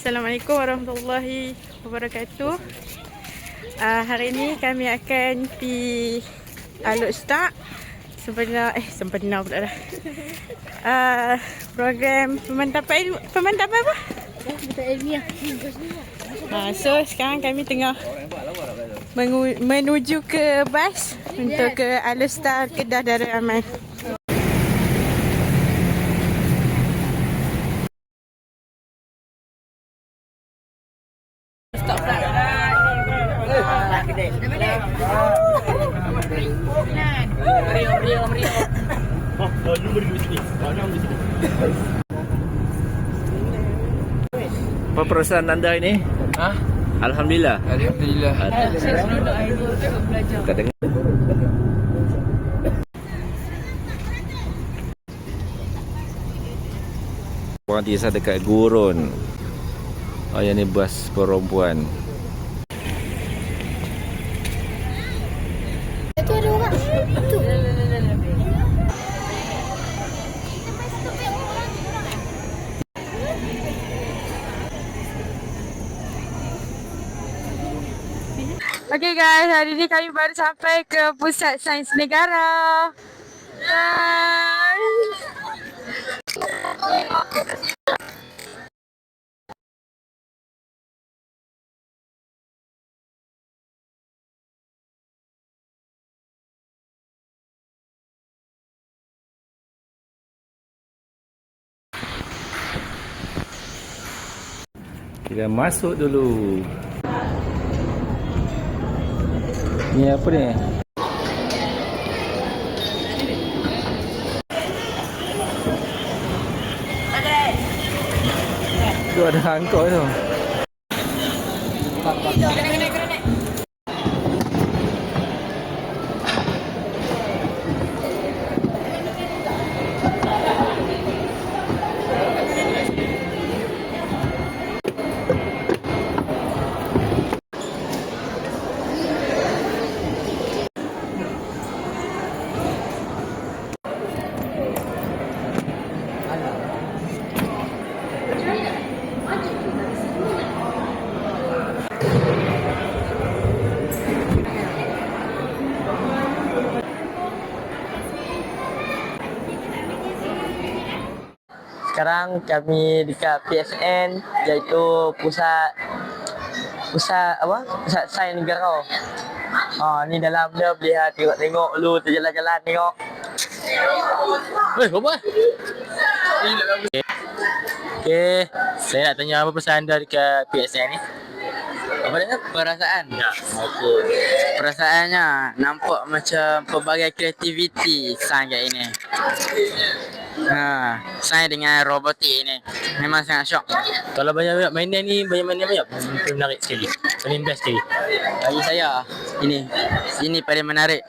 Assalamualaikum warahmatullahi wabarakatuh. Hari ini kami akan pergi Al-Ustaz sempena pula dah. Program pemantapan apa? Ilmiah. So sekarang kami tengah menuju ke bas untuk ke Al-Ustaz Kedah Darul Aman. Apa perasaan anda ini? Alhamdulillah. Alhamdulillah. Kita dengar. Orang desa dekat Gurun. Oh, yang ni bas perempuan. Itu ada orang. Itu. Okay guys, hari ni kami baru sampai ke Pusat Sains Negara. Kita masuk dulu. Ni apa ni? Tu ada angkot tu. Sekarang kami dekat PSN, iaitu pusat Sains Negara. Ni dalam dia boleh tengok dulu, terjalan-jalan tengok. Apa? Okey, saya nak tanya apa perasaan anda dekat PSN ni? Apa dia? Perasaan? Ya. Okey. Perasaannya nampak macam pelbagai kreativiti sains kat ini. Sains dengan robotik ni memang sangat syok. Kalau banyak mainan ni, banyak menarik sekali. Paling best sekali. Bagi saya, ini paling menarik.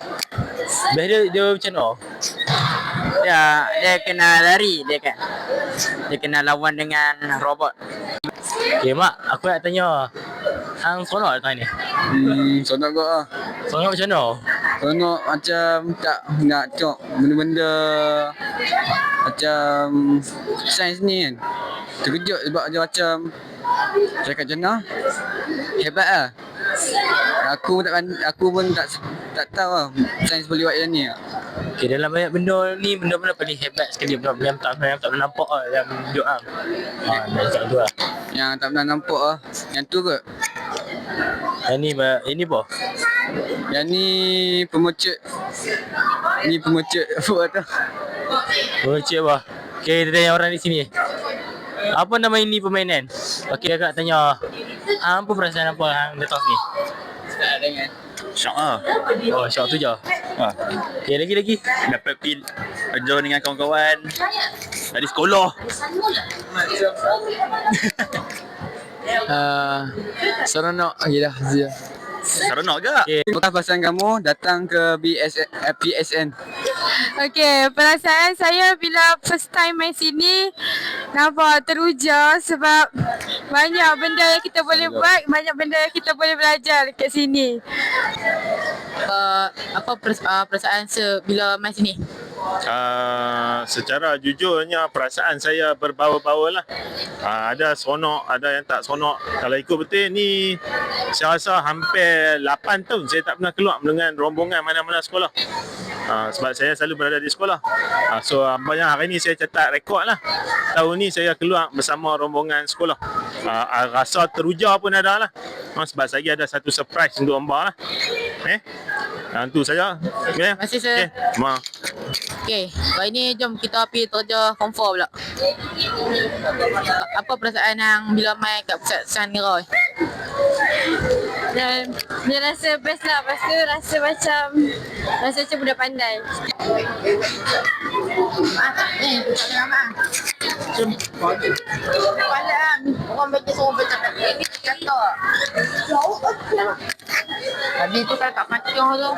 Best dia macam mana? Dia kena lari, dia kena lawan dengan robot. Okay, Mak, aku nak tanya, hang seronok tak ni? Seronok kot lah. Seronok macam mana? Seronok macam tak nak tengok benda-benda macam sains ni kan. Terkejut sebab dia macam cakap macam mana, hebat lah. Aku pun tak tahu lah sains boleh buat macam ni lah. Okay, dalam banyak benda ni, benda-benda paling hebat sekali, benda yang tak pernah nampak lah dalam hidup hang. Macam tu lah. Yang tak pernah nampak lah. Yang tu kot. Ini apa? Yang ni pemercut. Ni pemercut apa tu? Cik apa? Okay, kita tanya orang di sini. Apa nama ini permainan? Okay, kakak tanya, apa perasaan apa hang datang sini? Syok lah. Oh, syok tu je. Okay, lagi. Dapat pergi kerja dengan kawan-kawan dari sekolah. Seronok lagi dah. Seronok ke? Okay. Apa perasaan kamu datang ke PSN? Okay, perasaan saya bila first time main sini nampak teruja sebab banyak benda yang kita boleh buat, banyak benda yang kita boleh belajar dekat sini. Apa perasaan bila main sini? Secara jujurnya perasaan saya berbaur-baur lah. Ada seronok, ada yang tak seronok. Kalau ikut betul ni, saya rasa hampir 8 tahun saya tak pernah keluar dengan rombongan mana-mana sekolah. Sebab saya selalu berada di sekolah. So banyak hari ni saya catat rekod lah. Tahun ni saya keluar bersama rombongan sekolah. Rasa teruja pun ada lah. Sebab saya ada satu surprise untuk Amba lah. Itu saja. Okay. Terima kasih, sir. Okey, kali ni jom kita pergi terja form 4 pula. Apa perasaan yang bila main kat pusat Sains Negara? Dan dia rasa best lah. Lepas tu rasa macam budak pandai. Orang baca suruh baca kata. Tadi tu kalau tak macam tu.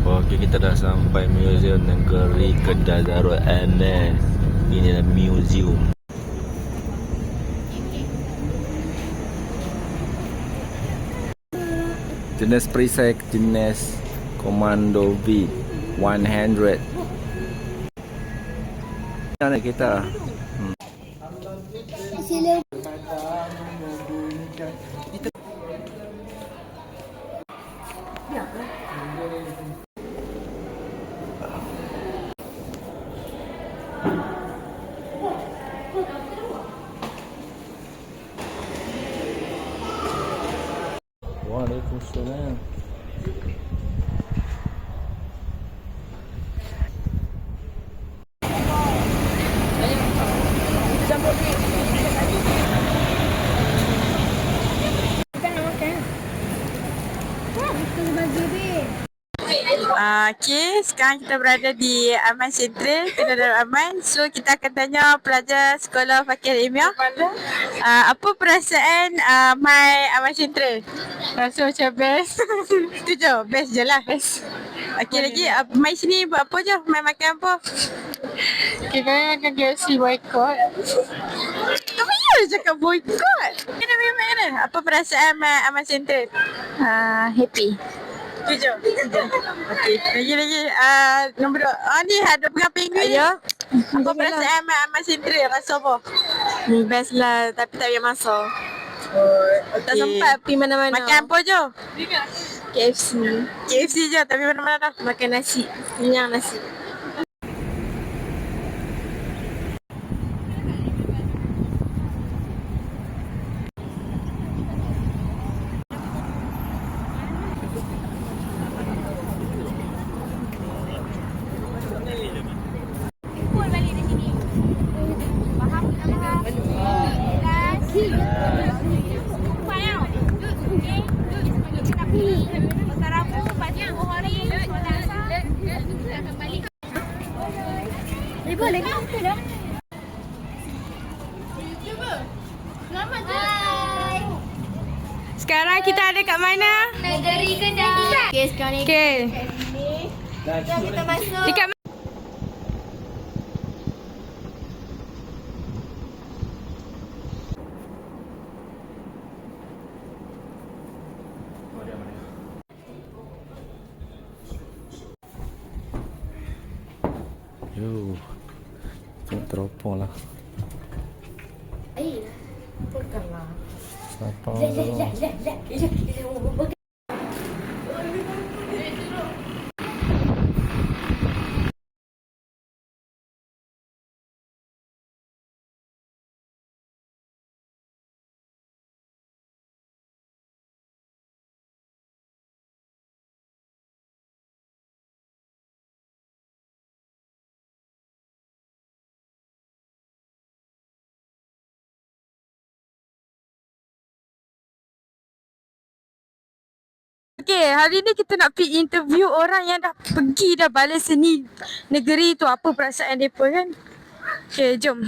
Okey, kita dah sampai Museum Negeri Kedah Darul Aman. Inilah museum. Jenis perisai jenis Komando V 100. Mana kita? Sila. Waalaikumsalam. Okay, sekarang kita berada di Aman Central, Kedah Darul Aman. So, kita akan tanya pelajar Sekolah Fakir Ilmiah. Apa perasaan main Aman Central? Rasa macam best. Itu je, best je lah. Best. Okay, lagi main sini buat apa je? Main makan apa? Okay, kalian akan KFC boycott. Kenapa you cakap boycott? Kena main. Apa perasaan main Aman Central? Happy. Tujuh. Okey. Lagi. Nombor 2. Ni ada pegang penguin. Ya. Apa perasaan Aman Central? Rasa apa? Best lah. Tapi tak payah masuk. Tak sempat pergi mana-mana. Makan apa je? KFC je. Tapi mana-mana dah. Makan nasi. Kenyang nasi. Boleh kan? Betul dah. Hai. Sekarang kita ada kat mana? Negeri Kedah. Okey, sekarang ni. Okey. Jom kita masuk. Dekat Yo. Tengok teropong lah. Bukanlah. Siapa? Okay, hari ni kita nak pergi interview orang yang dah pergi dah balai seni negeri tu. Apa perasaan mereka kan? Okay, jom.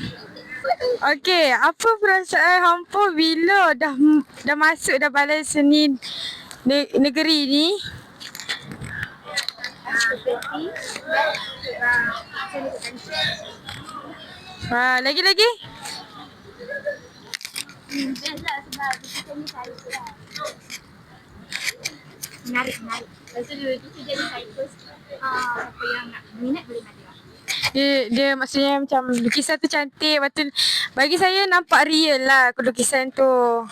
Okay, apa perasaan hampa bila dah masuk dah balai seni negeri ni? Lagi-lagi. Menarik. Lepas tu kita jadi cycles. Apa yang nak minat boleh ada. Dia maksudnya macam lukisan tu cantik. Lepas tu bagi saya nampak real lah lukisan tu.